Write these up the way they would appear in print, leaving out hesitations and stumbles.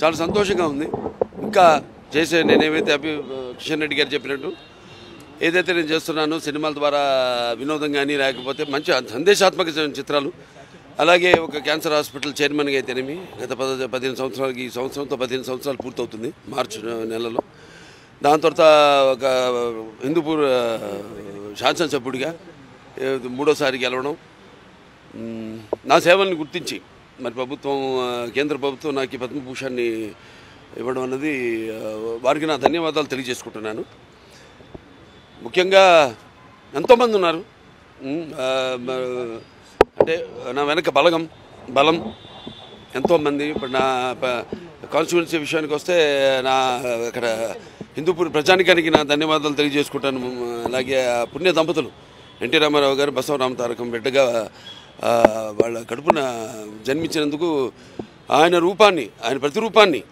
చాలా సంతోషంగా ఉంది. ఇంకా చేసే నేనేమైతే కిషన్ రెడ్డి గారు చెప్పినట్టు ఏదైతే నేను చేస్తున్నానో సినిమాల ద్వారా వినోదం కానీ లేకపోతే మంచి సందేశాత్మక చిత్రాలు, అలాగే ఒక క్యాన్సర్ హాస్పిటల్ చైర్మన్గా అయితేనేమి గత 15 సంవత్సరాలకి ఈ సంవత్సరంతో 15 సంవత్సరాలు పూర్తవుతుంది మార్చి నెలలో. దాని తర్వాత ఒక హిందూపూర్ శాసనసభ్యుడిగా 3వ సారి గెలవడం, నా సేవల్ని గుర్తించి మరి కేంద్ర ప్రభుత్వం నాకు ఈ పద్మభూషణ్ని ఇవ్వడం అన్నది వారికి నా ధన్యవాదాలు తెలియజేసుకుంటున్నాను. ముఖ్యంగా ఎంతోమంది ఉన్నారు, అంటే నా వెనక బలం ఎంతోమంది. ఇప్పుడు నా కాన్స్టిట్యున్సీ విషయానికి వస్తే నా అక్కడ హిందూపూర్ ప్రజానికానికి నా ధన్యవాదాలు తెలియజేసుకుంటాను. అలాగే పుణ్య దంపతులు ఎన్టీ రామారావు గారు బసవరామ తారకం బిడ్డగా వాళ్ళ కడుపున జన్మించినందుకు ఆయన ప్రతిరూపాన్ని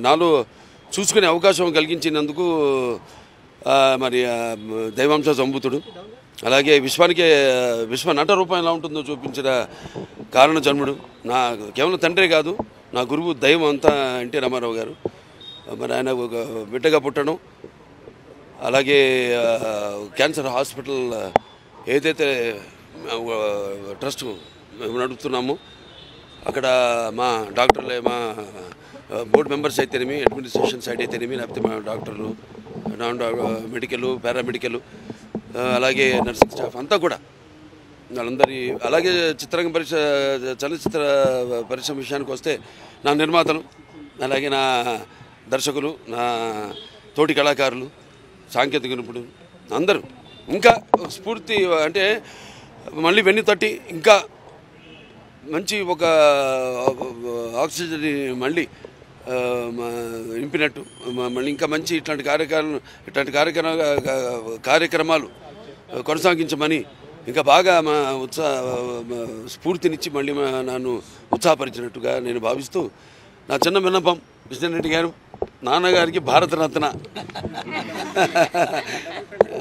నాలో చూసుకునే అవకాశం కలిగించినందుకు మరి దైవాంశ సంభూతుడు, అలాగే విశ్వ నట రూపం ఎలా ఉంటుందో చూపించిన కారణ జన్ముడు, నా కేవలం తండ్రే కాదు నా గురువు దైవం అంతా ఎన్టీ రామారావు గారు. మరి ఆయన ఒక బిడ్డగా పుట్టడం, అలాగే క్యాన్సర్ హాస్పిటల్ ఏదైతే ట్రస్ట్ మేము నడుపుతున్నామో అక్కడ మా డాక్టర్లే, మా బోర్డు మెంబర్స్ అయితేనేమి, అడ్మినిస్ట్రేషన్ సైడ్ అయితేనేమి, లేకపోతే మా డాక్టర్లు, మెడికల్, పారామెడికల్, అలాగే నర్సింగ్ స్టాఫ్ అంతా కూడా వాళ్ళందరి, అలాగే చలనచిత్ర పరిశ్రమ విషయానికి వస్తే నా నిర్మాతలు, అలాగే నా దర్శకులు, నా తోటి కళాకారులు, సాంకేతిక నిపుణులు అందరూ ఇంకా స్ఫూర్తి, అంటే మళ్ళీ వెన్ను తట్టి ఇంకా మంచి ఒక ఆక్సిజన్ మళ్ళీ నింపినట్టు, మళ్ళీ ఇంకా మంచి ఇట్లాంటి కార్యక్రమాలు కొనసాగించమని ఇంకా బాగా మా స్ఫూర్తినిచ్చి మళ్ళీ నన్ను ఉత్సాహపరిచినట్టుగా నేను భావిస్తూ, నా చిన్న విన్నపం కిషన్ రెడ్డి గారు, నాన్నగారికి భారతరత్న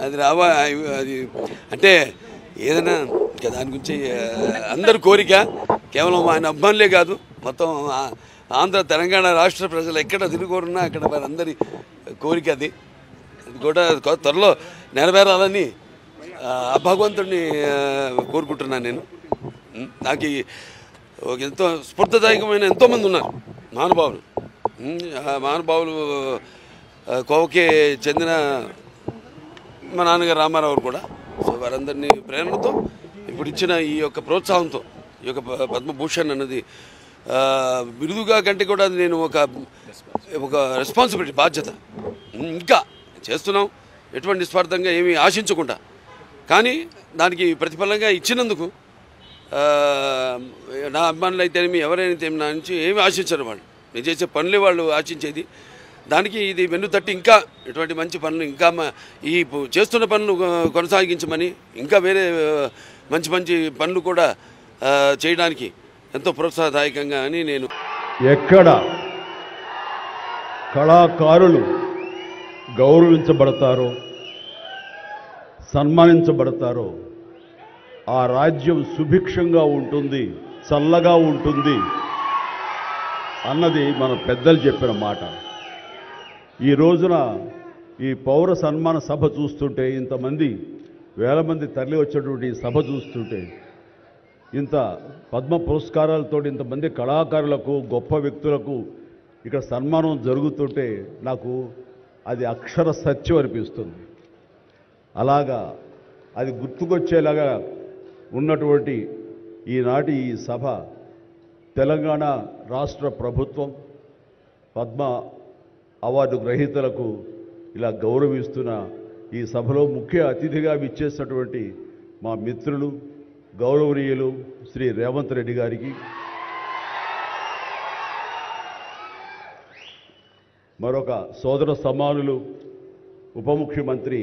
అది అంటే ఏదైనా ఇంకా దాని గురించి అందరి కోరిక, కేవలం ఆయన అభిమానులే కాదు మొత్తం ఆంధ్ర తెలంగాణ రాష్ట్ర ప్రజలు ఎక్కడ తిరుగురున్నా అక్కడ వారందరి కోరిక అది కూడా త్వరలో నెరవేరాలని ఆ భగవంతుడిని కోరుకుంటున్నాను నేను. నాకు ఎంతో స్ఫూర్తిదాయకమైన ఎంతోమంది ఉన్నారు మహానుభావులు కోవకే చెందిన మా నాన్నగారు రామారావు కూడా. సో వారందరినీ ప్రేరణతో ఇప్పుడు ఇచ్చిన ఈ యొక్క ప్రోత్సాహంతో ఈ యొక్క పద్మభూషణ్ అన్నది బిరుదుగా కంటే కూడా నేను ఒక రెస్పాన్సిబిలిటీ, బాధ్యత ఇంకా చేస్తున్నాం, ఎటువంటి నిస్వార్థంగా ఏమీ ఆశించకుండా. కానీ దానికి ప్రతిఫలంగా ఇచ్చినందుకు నా అభిమానులు అయితేనేమి ఎవరైనా నా నుంచి ఏమి ఆశించరు, వాళ్ళు నేను చేసే పనులే వాళ్ళు ఆశించేది. దానికి ఇది వెన్ను తట్టి ఇంకా ఇటువంటి మంచి పనులు, ఇంకా ఈ చేస్తున్న పనులు కొనసాగించమని, ఇంకా వేరే మంచి మంచి పనులు కూడా చేయడానికి ఎంతో ప్రోత్సాహదాయకంగా అని నేను. ఎక్కడ కళాకారులు గౌరవించబడతారో, సన్మానించబడతారో ఆ రాజ్యం సుభిక్షంగా ఉంటుంది, చల్లగా ఉంటుంది అన్నది మన పెద్దలు చెప్పిన మాట. ఈ రోజున ఈ పౌర సన్మాన సభ చూస్తుంటే, ఇంతమంది వేల మంది తరలి వచ్చేటువంటి సభ చూస్తుంటే, ఇంత పద్మ పురస్కారాలతో ఇంతమంది కళాకారులకు, గొప్ప వ్యక్తులకు ఇక్కడ సన్మానం జరుగుతుంటే నాకు అది అక్షర సత్యం అనిపిస్తుంది. అలాగా అది గుర్తుకొచ్చేలాగా ఉన్నటువంటి ఈనాటి ఈ సభ తెలంగాణ రాష్ట్ర ప్రభుత్వం పద్మ అవార్డు గ్రహీతలకు ఇలా గౌరవిస్తున్న ఈ సభలో ముఖ్య అతిథిగా విచ్చేసినటువంటి మా మిత్రులు గౌరవనీయులు శ్రీ రేవంత్ రెడ్డి గారికి, మరొక సోదర సమానులు ఉప ముఖ్యమంత్రి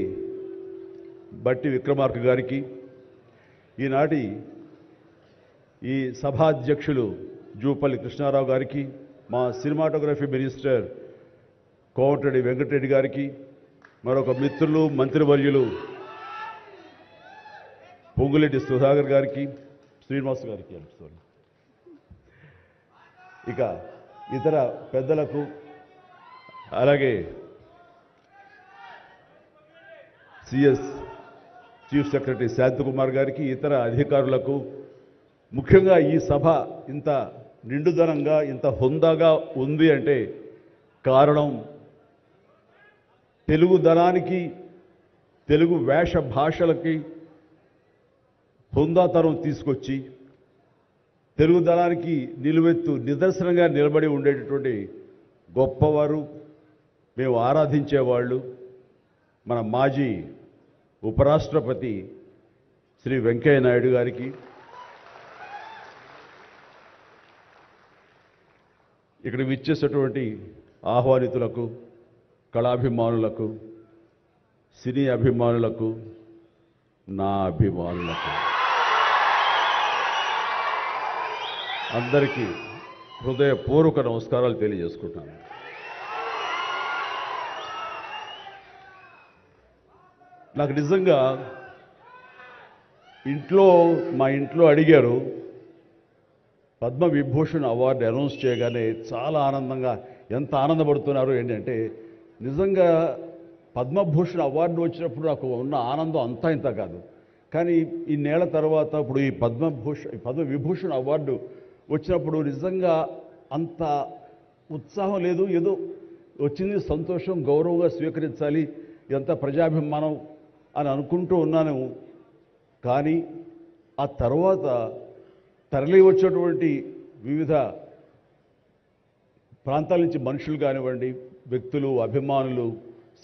బట్టి విక్రమార్క గారికి, ఈనాటి ఈ సభాధ్యక్షులు జూపల్లి కృష్ణారావు గారికి, మా సినిమాటోగ్రఫీ మినిస్టర్ కోమటిరెడ్డి వెంకటరెడ్డి గారికి, మరొక మిత్రులు మంత్రివర్యులు పొంగులేటి సుధాకర్ గారికి, శ్రీనివాస్ గారికి, ఇక ఇతర పెద్దలకు, అలాగే సిఎస్ చీఫ్ సెక్రటరీ శాంతకుమార్ గారికి, ఇతర అధికారులకు, ముఖ్యంగా ఈ సభ ఇంత నిండుదనంగా ఇంత హుందాగా ఉంది అంటే కారణం తెలుగుదనానికి, తెలుగు వేష భాషలకి హుందాతనం తీసుకొచ్చి తెలుగుదనానికి నిలువెత్తు నిదర్శనంగా నిలబడి ఉండేటటువంటి గొప్పవారు, మేము ఆరాధించేవాళ్ళు మన మాజీ ఉపరాష్ట్రపతి శ్రీ వెంకయ్య నాయుడు గారికి, ఇక్కడ విచ్చేసినటువంటి ఆహ్వానితులకు, కళాభిమానులకు, సినీ అభిమానులకు, నా అభిమానులకు అందరికీ హృదయపూర్వక నమస్కారాలు తెలియజేసుకుంటాను. నాకు నిజంగా మా ఇంట్లో అడిగారు, పద్మవిభూషణ్ అవార్డు అనౌన్స్ చేయగానే చాలా ఆనందంగా, ఎంత ఆనందపడుతున్నారు ఏంటంటే, నిజంగా పద్మభూషణ్ అవార్డు వచ్చినప్పుడు నాకు ఉన్న ఆనందం అంతా ఇంత కాదు. కానీ ఇన్నేళ్ల తర్వాత ఇప్పుడు ఈ పద్మవిభూషణ్ అవార్డు వచ్చినప్పుడు నిజంగా అంత ఉత్సాహం లేదు. ఏదో వచ్చింది, సంతోషం, గౌరవంగా స్వీకరించాలి, ఎంత ప్రజాభిమానం అని అనుకుంటూ ఉన్నాను. కానీ ఆ తర్వాత తరలి వచ్చేటువంటి వివిధ ప్రాంతాల నుంచి మనుషులు కానివ్వండి, వ్యక్తులు, అభిమానులు,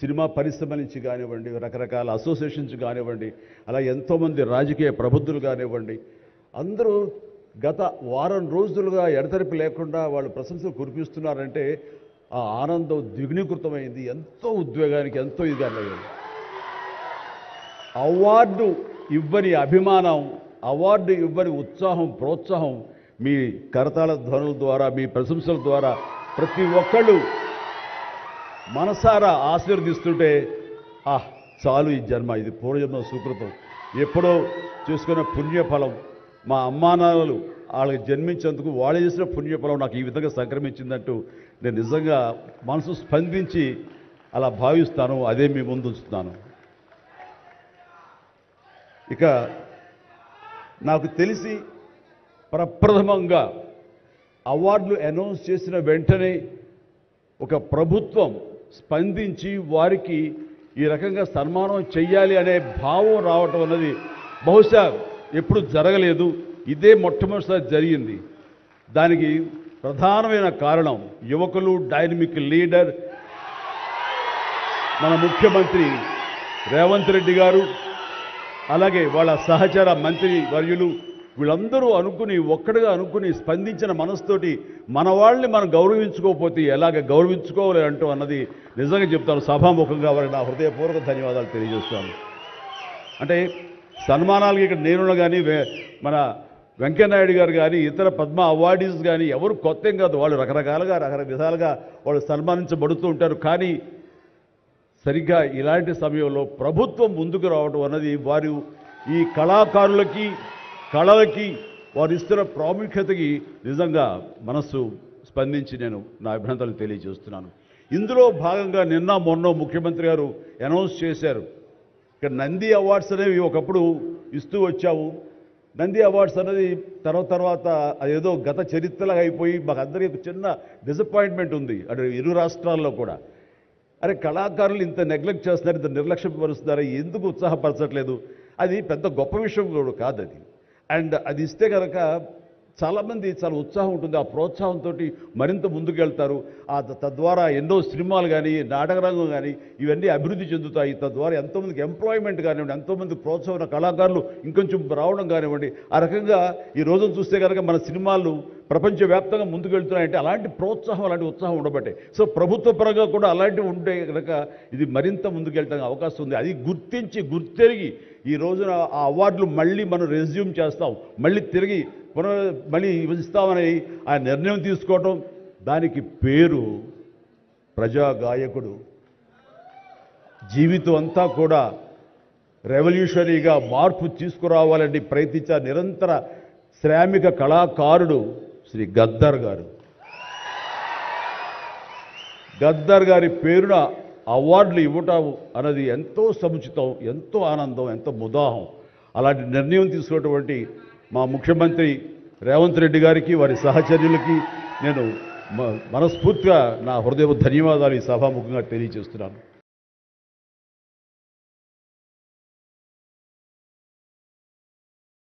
సినిమా పరిశ్రమ నుంచి కానివ్వండి, రకరకాల అసోసియేషన్స్ కానివ్వండి, అలా ఎంతోమంది రాజకీయ ప్రబుద్ధులు కానివ్వండి, అందరూ గత వారం రోజులుగా ఎడతెరిపి లేకుండా వాళ్ళు ప్రశంసలు కురిపిస్తున్నారంటే ఆ ఆనందం ద్విగుణీకృతమైంది. ఎంతో ఉద్వేగానికి, ఎంతో ఇదిగా అయ్యింది. అవార్డు ఇవ్వని అభిమానం, అవార్డు ఇవ్వని ఉత్సాహం, ప్రోత్సాహం మీ కరతాళ ధ్వనుల ద్వారా, మీ ప్రశంసల ద్వారా ప్రతి ఒక్కళ్ళు మనసారా ఆశీర్వదిస్తుంటే, చాలు ఈ జన్మ, ఇది పూర్వజన్మ సుకృతం, ఎప్పుడో చూసుకున్న పుణ్యఫలం, మా అమ్మానాన్నలు వాళ్ళకి జన్మించేందుకు వాళ్ళు చేసిన పుణ్యఫలం నాకు ఈ విధంగా సంక్రమించిందంటూ నేను నిజంగా మనసు స్పందించి అలా భావిస్తాను. అదే మీ ముందు ఉంచుతున్నాను. ఇక నాకు తెలిసి ప్రప్రథమంగా అవార్డులు అనౌన్స్ చేసిన వెంటనే ఒక ప్రభుత్వం స్పందించి వారికి ఈ రకంగా సన్మానం చెయ్యాలి అనే భావం రావటం అన్నది బహుశా ఎప్పుడు జరగలేదు. ఇదే మొట్టమొదటిసారి జరిగింది. దానికి ప్రధానమైన కారణం యువకులు, డైనమిక్ లీడర్ మన ముఖ్యమంత్రి రేవంత్ రెడ్డి గారు, అలాగే వాళ్ళ సహచర మంత్రి వర్యులు, వీళ్ళందరూ ఒక్కడిగా అనుకుని స్పందించిన మనసుతోటి మన వాళ్ళని మనం గౌరవించుకోకపోతే ఎలాగ గౌరవించుకోవాలి అంటూ అన్నది నిజంగా చెప్తాను. సభాముఖంగా వారికి నా హృదయపూర్వక ధన్యవాదాలు తెలియజేస్తాను. అంటే సన్మానాలకి ఇక్కడ నేను కానీ, మన వెంకయ్యనాయుడు గారు కానీ, ఇతర పద్మ అవార్డీస్ కానీ ఎవరు కొత్త ఏం కాదు. వాళ్ళు రకరకాలుగా విధాలుగా వాళ్ళు సన్మానించబడుతూ ఉంటారు. కానీ సరిగ్గా ఇలాంటి సమయంలో ప్రభుత్వం ముందుకు రావడం అన్నది వారు ఈ కళాకారులకి, కళలకి వారు ఇస్తున్న ప్రాముఖ్యతకి నిజంగా మనస్సు స్పందించి నేను నా అభినందనలు తెలియజేస్తున్నాను. ఇందులో భాగంగా నిన్న మొన్న ముఖ్యమంత్రి గారు అనౌన్స్ చేశారు, ఇక్కడ నంది అవార్డ్స్ అనేవి ఒకప్పుడు ఇస్తూ వచ్చాము. నంది అవార్డ్స్ అనేది తర్వాత అదేదో గత చరిత్రలాగా అయిపోయి మాకు అందరికీ చిన్న డిసప్పాయింట్మెంట్ ఉంది అంటే ఇరు రాష్ట్రాల్లో కూడా. అరే, కళాకారులు ఇంత నెగ్లెక్ట్ చేస్తున్నారు, ఇంత నిర్లక్ష్యం పరుస్తున్నారు, ఎందుకు ఉత్సాహపరచట్లేదు? అది పెద్ద గొప్ప విషయం కూడా కాదు అది. అండ్ అది ఇస్తే కనుక చాలామంది చాలా ఉత్సాహం ఉంటుంది, ఆ ప్రోత్సాహంతో మరింత ముందుకెళ్తారు. తద్వారా ఎన్నో సినిమాలు కానీ, నాటక రంగం కానీ ఇవన్నీ అభివృద్ధి చెందుతాయి. తద్వారా ఎంతోమందికి ఎంప్లాయ్మెంట్ కానివ్వండి, ఎంతోమంది ప్రోత్సాహన కళాకారులు ఇంకొంచెం రావడం కానివ్వండి. ఆ రకంగా ఈ రోజును చూస్తే కనుక మన సినిమాలు ప్రపంచవ్యాప్తంగా ముందుకెళ్తున్నాయంటే అలాంటి ప్రోత్సాహం, అలాంటి ఉత్సాహం ఉండబట్టే. సో ప్రభుత్వ పరంగా కూడా అలాంటివి ఉంటే కనుక ఇది మరింత ముందుకెళ్ళడానికి అవకాశం ఉంది. అది గుర్తెరిగి ఈ రోజున ఆ అవార్డులు మళ్ళీ మనం రెజ్యూమ్ చేస్తాం, మళ్ళీ ఇస్తామని ఆ నిర్ణయం తీసుకోవటం, దానికి పేరు ప్రజాగాయకుడు. జీవితం అంతా కూడా రెవల్యూషనరీగా మార్పు తీసుకురావాలని ప్రయత్నించే నిరంతర శ్రామిక కళాకారుడు శ్రీ గద్దర్ గారు. గద్దర్ గారి పేరున అవార్డులు ఇవ్వటం అన్నది ఎంతో సముచితం, ఎంతో ఆనందం, ఎంతో ముదాహం. అలాంటి నిర్ణయం తీసుకున్నటువంటి మా ముఖ్యమంత్రి రేవంత్ రెడ్డి గారికి, వారి సహచర్యులకి నేను మనస్ఫూర్తిగా నా హృదయ ధన్యవాదాలు ఈ సభాముఖంగా తెలియజేస్తున్నాను.